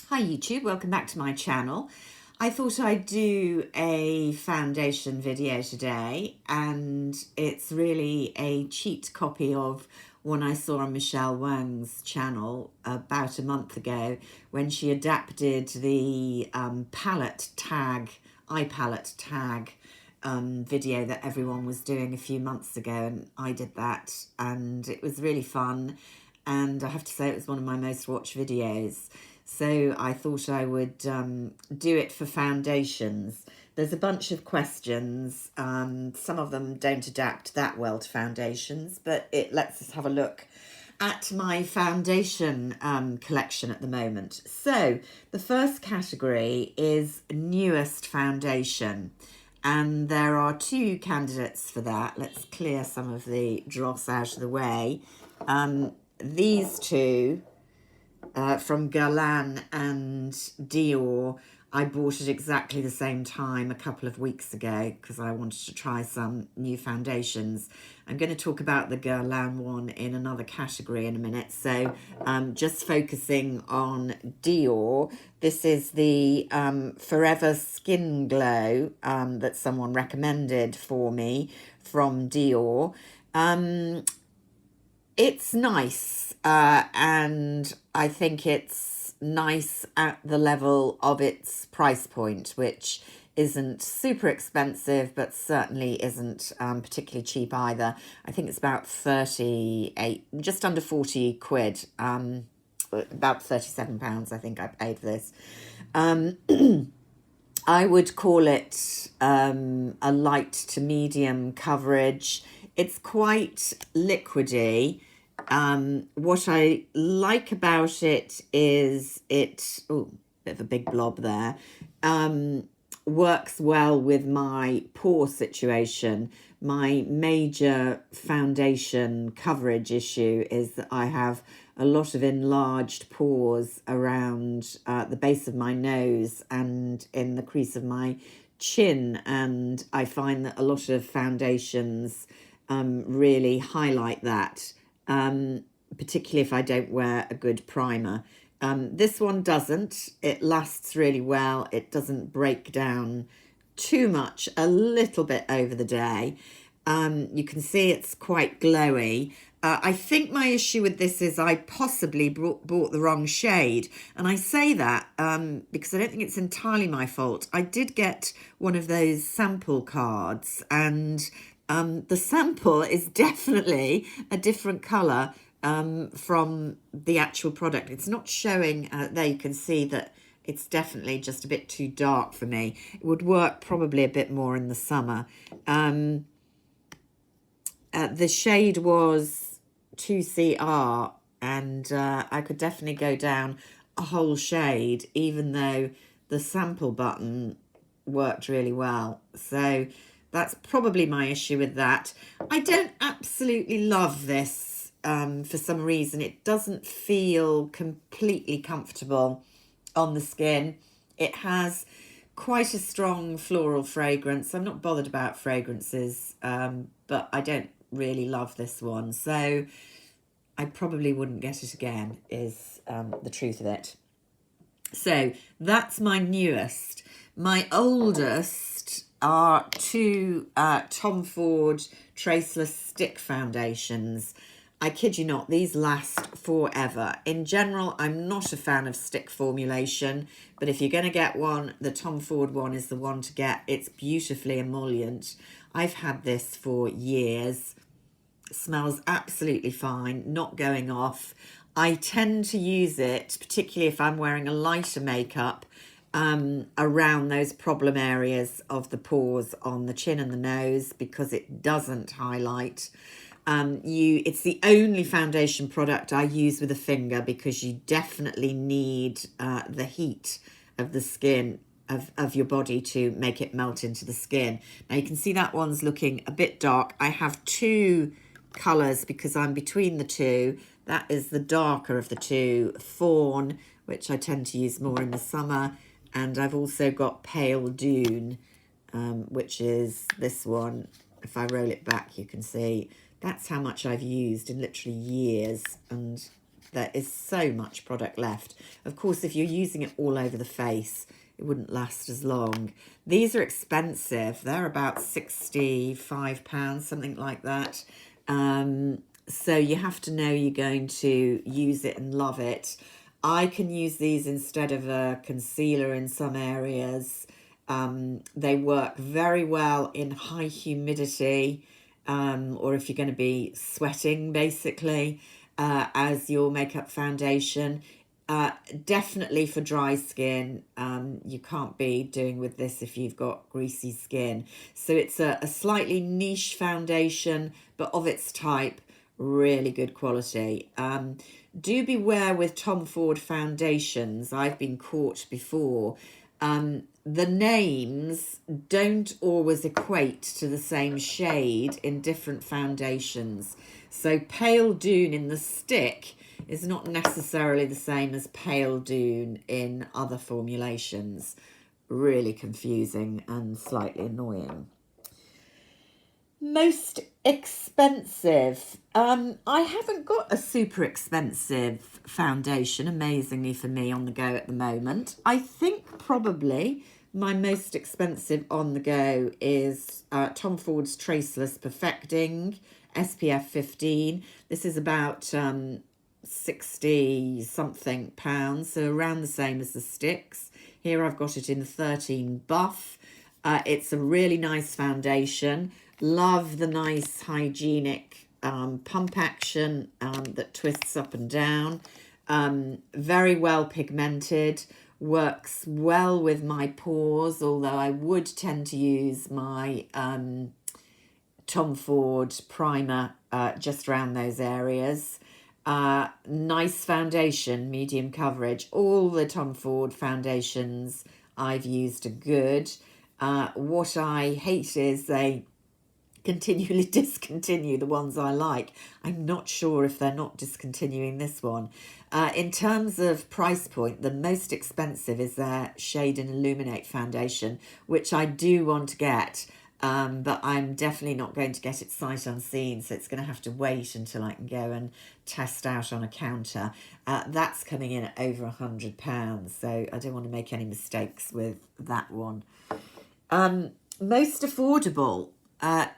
Hi YouTube, welcome back to my channel. I thought I'd do a foundation video today, and it's really a cheat copy of one I saw on Michelle Wang's channel about a month ago when she adapted the palette tag, eye palette tag video that everyone was doing a few months ago, and I did that and it was really fun, and I have to say it was one of my most watched videos. So I thought I would do it for foundations. There's a bunch of questions. Some of them don't adapt that well to foundations, but it lets us have a look at my foundation collection at the moment. So the first category is newest foundation. And there are two candidates for that. Let's clear some of the dross out of the way. These two from Guerlain and Dior, I bought at exactly the same time a couple of weeks ago because I wanted to try some new foundations. I'm going to talk about the Guerlain one in another category in a minute. So just focusing on Dior, this is the Forever Skin Glow that someone recommended for me from Dior. It's nice, and I think it's nice at the level of its price point, which isn't super expensive, but certainly isn't particularly cheap either. I think it's about 38, just under 40 quid, about £37, I think I paid for this. I would call it a light to medium coverage. It's quite liquidy. What I like about it is it, oh, bit of a big blob there, works well with my pore situation. My major foundation coverage issue is that I have a lot of enlarged pores around the base of my nose and in the crease of my chin, and I find that a lot of foundations really highlight that, particularly if I don't wear a good primer. This one doesn't. It lasts really well. It doesn't break down too much, a little bit over the day. You can see it's quite glowy. I think my issue with this is I possibly bought the wrong shade. And I say that because I don't think it's entirely my fault. I did get one of those sample cards, and the sample is definitely a different colour from the actual product. It's not showing, there you can see that it's definitely just a bit too dark for me. It would work probably a bit more in the summer. The shade was 2CR, and I could definitely go down a whole shade, even though the sample button worked really well. So that's probably my issue with that. I don't absolutely love this for some reason. It doesn't feel completely comfortable on the skin. It has quite a strong floral fragrance. I'm not bothered about fragrances, but I don't really love this one. So I probably wouldn't get it again, is the truth of it. So that's my newest. My oldest are two Tom Ford Traceless Stick Foundations. I kid you not, these last forever. In general, I'm not a fan of stick formulation, but if you're going to get one, the Tom Ford one is the one to get. It's beautifully emollient. I've had this for years. It smells absolutely fine, not going off. I tend to use it, particularly if I'm wearing a lighter makeup, around those problem areas of the pores on the chin and the nose, because it doesn't highlight. It's the only foundation product I use with a finger, because you definitely need the heat of the skin of your body to make it melt into the skin. Now you can see that one's looking a bit dark. I have two colours because I'm between the two. That is the darker of the two, Fawn, which I tend to use more in the summer, and I've also got Pale Dune, which is this one. If I roll it back, you can see that's how much I've used in literally years, and There is so much product left. Of course, if you're using it all over the face, it wouldn't last as long. These are expensive. They're about £65, something like that. So you have to know you're going to use it and love it. I can use these instead of a concealer in some areas. They work very well in high humidity, or if you're going to be sweating, basically, as your makeup foundation. Definitely for dry skin, you can't be doing with this if you've got greasy skin. So it's a slightly niche foundation, but of its type, really good quality. Do beware with Tom Ford foundations. I've been caught before. The names don't always equate to the same shade in different foundations. So Pale Dune in the stick is not necessarily the same as Pale Dune in other formulations. Really confusing and slightly annoying. Most expensive. I haven't got a super expensive foundation, amazingly for me, on the go at the moment. I think probably my most expensive on the go is Tom Ford's Traceless Perfecting SPF 15. This is about 60 something pounds, so around the same as the sticks. Here I've got it in 13 buff. It's a really nice foundation. Love the nice hygienic pump action that twists up and down. Very well pigmented. Works well with my pores, although I would tend to use my Tom Ford primer just around those areas. Nice foundation, medium coverage. All the Tom Ford foundations I've used are good. What I hate is they continually discontinue the ones I like. I'm not sure if they're not discontinuing this one. In terms of price point, the most expensive is their Shade and Illuminate foundation, which I do want to get. But I'm definitely not going to get it sight unseen, so it's going to have to wait until I can go and test out on a counter. That's coming in at over £100, so I don't want to make any mistakes with that one. Most affordable,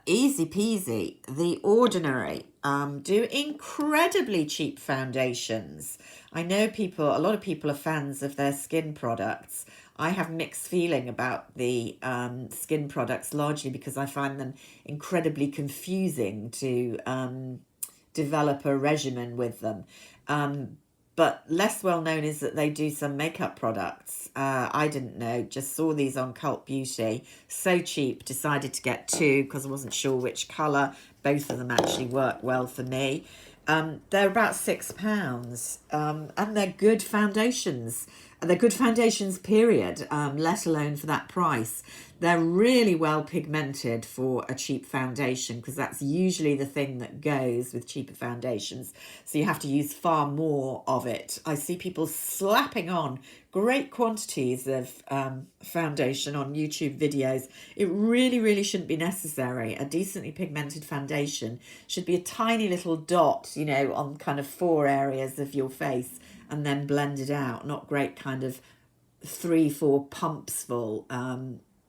easy peasy, The Ordinary. Do incredibly cheap foundations. I know a lot of people are fans of their skin products. I have mixed feeling about the skin products, largely because I find them incredibly confusing to develop a regimen with them. But less well known is that they do some makeup products. I didn't know, just saw these on Cult Beauty. So cheap, decided to get two because I wasn't sure which colour. Both of them actually work well for me. They're about £6, and they're good foundations. They're good foundations, period, let alone for that price. They're really well pigmented for a cheap foundation, because that's usually the thing that goes with cheaper foundations. So you have to use far more of it. I see people slapping on great quantities of foundation on YouTube videos. It really, really shouldn't be necessary. A decently pigmented foundation should be a tiny little dot, you know, on kind of 4 areas of your face, and then blended out, not great kind of 3-4 pumps full.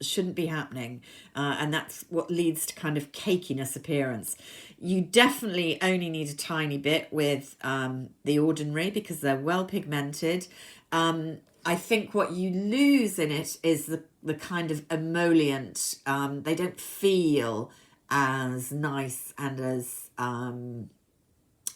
Shouldn't be happening, and that's what leads to kind of cakiness appearance. You definitely only need a tiny bit with The Ordinary, because they're well pigmented. I think what you lose in it is the kind of emollient. They don't feel as nice and as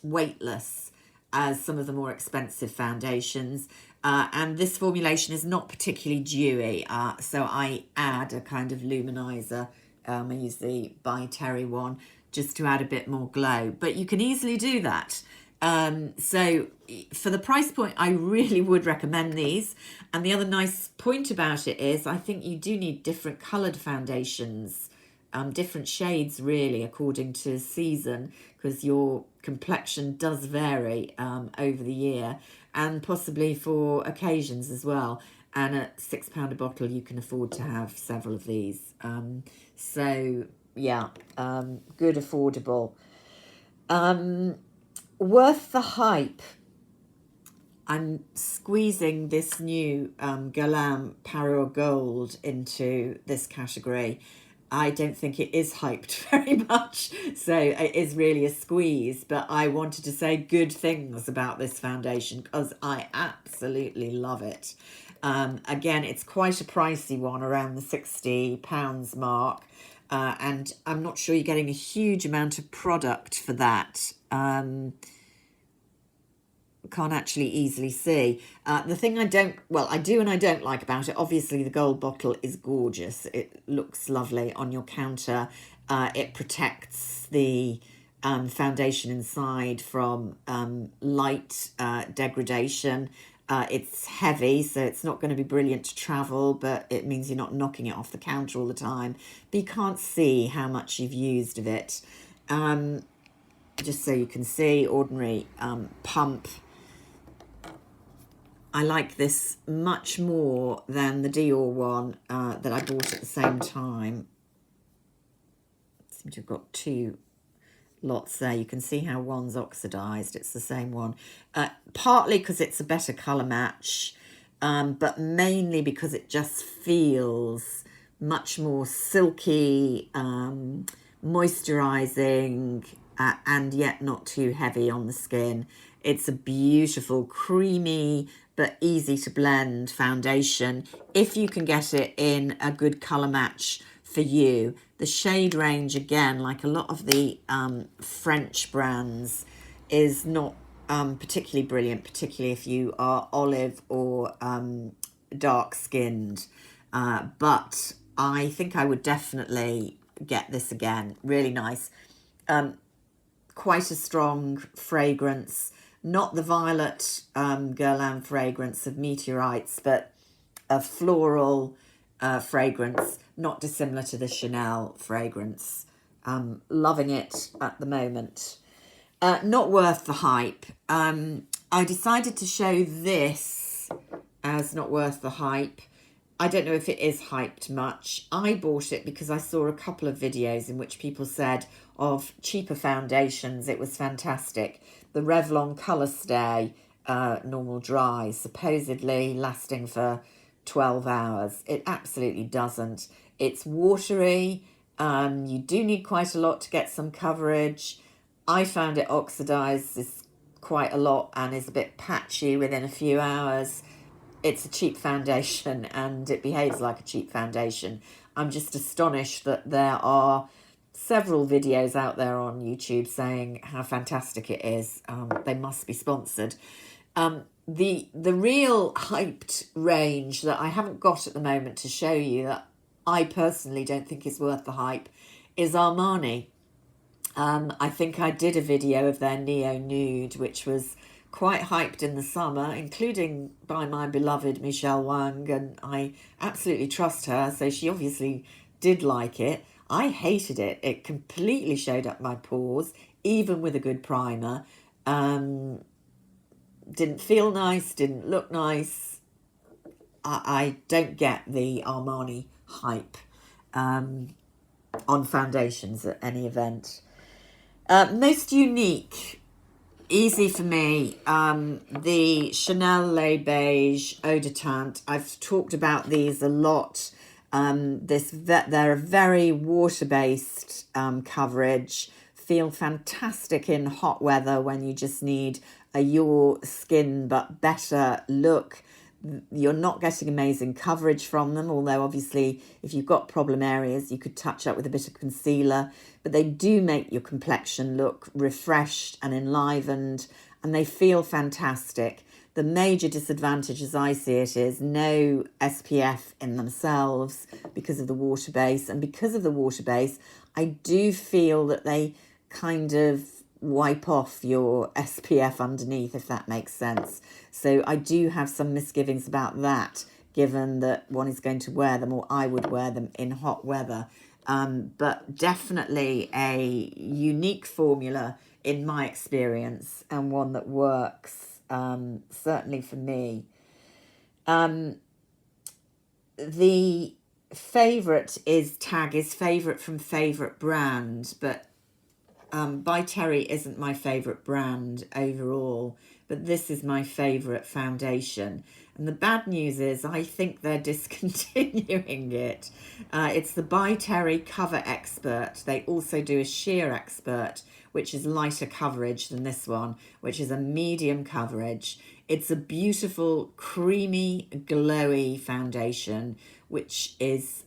weightless as some of the more expensive foundations. And this formulation is not particularly dewy, so I add a kind of luminizer. I use the By Terry one just to add a bit more glow, but you can easily do that. So for the price point, I really would recommend these. And the other nice point about it is I think you do need different coloured foundations, different shades really, according to season, because your complexion does vary over the year, and possibly for occasions as well. And at £6 a bottle, you can afford to have several of these. So yeah, good, affordable. Worth the hype. I'm squeezing this new Galan Parure Gold into this category. I don't think it is hyped very much, so it is really a squeeze, but I wanted to say good things about this foundation because I absolutely love it. Again, it's quite a pricey one, around the £60 mark, and I'm not sure you're getting a huge amount of product for that. Can't actually easily see. The thing I do and I don't like about it, obviously the gold bottle is gorgeous. It looks lovely on your counter. It protects the foundation inside from light degradation. It's heavy, so it's not going to be brilliant to travel, but it means you're not knocking it off the counter all the time. But you can't see how much you've used of it. Just so you can see, ordinary pump. I like this much more than the Dior one that I bought at the same time. I seem to have got two lots there. You can see how one's oxidised. It's the same one. Partly because it's a better colour match, but mainly because it just feels much more silky, moisturising, and yet not too heavy on the skin. It's a beautiful, creamy, but easy to blend foundation if you can get it in a good colour match for you. The shade range, again, like a lot of the French brands, is not particularly brilliant, particularly if you are olive or dark skinned. But I think I would definitely get this again. Really nice. Quite a strong fragrance. Not the violet Guerlain fragrance of meteorites, but a floral fragrance, not dissimilar to the Chanel fragrance. Loving it at the moment. Not worth the hype. I decided to show this as not worth the hype. I don't know if it is hyped much. I bought it because I saw a couple of videos in which people said of cheaper foundations it was fantastic. The Revlon Colour Stay Normal Dry, supposedly lasting for 12 hours. It absolutely doesn't. It's watery. You do need quite a lot to get some coverage. I found it oxidizes quite a lot and is a bit patchy within a few hours. It's a cheap foundation and it behaves like a cheap foundation. I'm just astonished that there are several videos out there on YouTube saying how fantastic it is. They must be sponsored. The real hyped range that I haven't got at the moment to show you, that I personally don't think is worth the hype, is Armani. I think I did a video of their Neo Nude, which was quite hyped in the summer, including by my beloved Michelle Wang, and I absolutely trust her, so she obviously did like it. I hated it. It completely showed up my pores, even with a good primer. Didn't feel nice, didn't look nice. I don't get the Armani hype on foundations at any event. Most unique, easy for me, the Chanel Le Beige Eau de Teinte. I've talked about these a lot. They're a very water-based coverage. Feel fantastic in hot weather when you just need a your skin but better look. You're not getting amazing coverage from them, although obviously if you've got problem areas you could touch up with a bit of concealer, but they do make your complexion look refreshed and enlivened, and they feel fantastic. The major disadvantage, as I see it, is no SPF in themselves because of the water base, and because of the water base I do feel that they kind of wipe off your SPF underneath, if that makes sense. So I do have some misgivings about that, given that one is going to wear them, or I would wear them in hot weather. But definitely a unique formula in my experience, and one that works, certainly for me. The favourite is Tag is favourite from favourite brand, but By Terry isn't my favourite brand overall, but this is my favourite foundation. And the bad news is I think they're discontinuing it. It's the By Terry Cover Expert. They also do a Sheer Expert, which is lighter coverage than this one, which is a medium coverage. It's a beautiful, creamy, glowy foundation, which is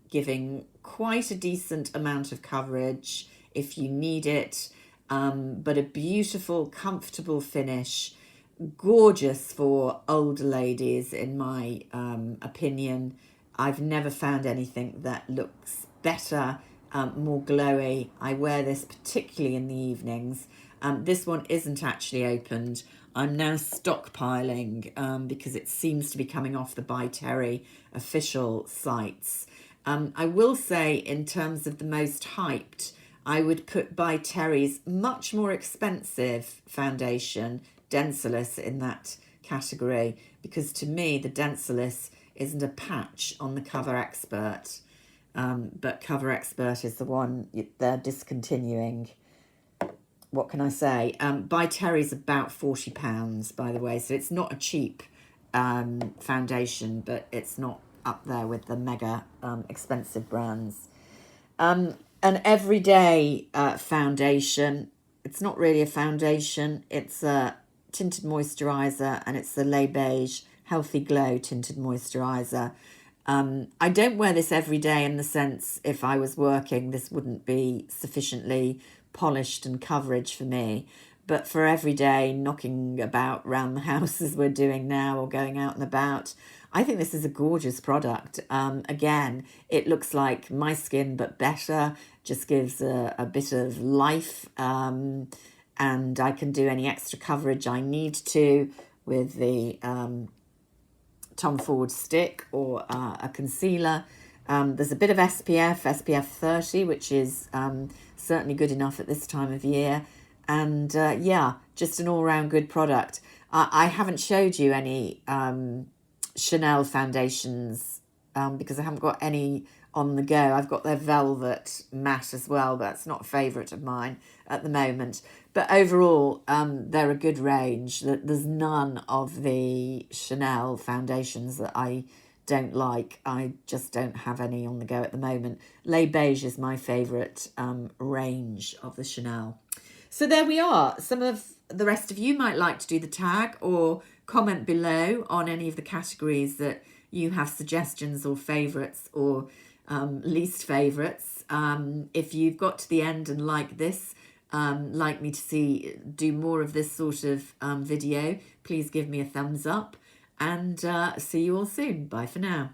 giving quite a decent amount of coverage if you need it, but a beautiful, comfortable finish. Gorgeous for older ladies, in my opinion. I've never found anything that looks better, more glowy. I wear this particularly in the evenings. This one isn't actually opened. I'm now stockpiling because it seems to be coming off the By Terry official sites. I will say, in terms of the most hyped, I would put By Terry's much more expensive foundation, Densolus, in that category, because to me the Densolus isn't a patch on the Cover Expert, but Cover Expert is the one they're discontinuing. What can I say? By Terry's about £40, by the way, so it's not a cheap foundation, but it's not up there with the mega expensive brands. An everyday foundation. It's not really a foundation, it's a tinted moisturiser, and it's the Les Beige Healthy Glow tinted moisturiser. I don't wear this every day, in the sense, if I was working, this wouldn't be sufficiently polished and coverage for me. But for every day, knocking about around the house as we're doing now, or going out and about, I think this is a gorgeous product. Again, it looks like my skin, but better, just gives a bit of life, and I can do any extra coverage I need to with the Tom Ford stick or a concealer. There's a bit of SPF 30, which is certainly good enough at this time of year. And yeah, just an all-round good product. I haven't showed you any Chanel foundations because I haven't got any on the go. I've got their Velvet Matte as well, but that's not a favourite of mine at the moment. But overall, they're a good range. There's none of the Chanel foundations that I don't like. I just don't have any on the go at the moment. Les Beige is my favourite range of the Chanel. So there we are. Some of the rest of you might like to do the tag or comment below on any of the categories that you have suggestions or favourites or least favourites. If you've got to the end and like this, like me to do more of this sort of video, please give me a thumbs up, and see you all soon. Bye for now.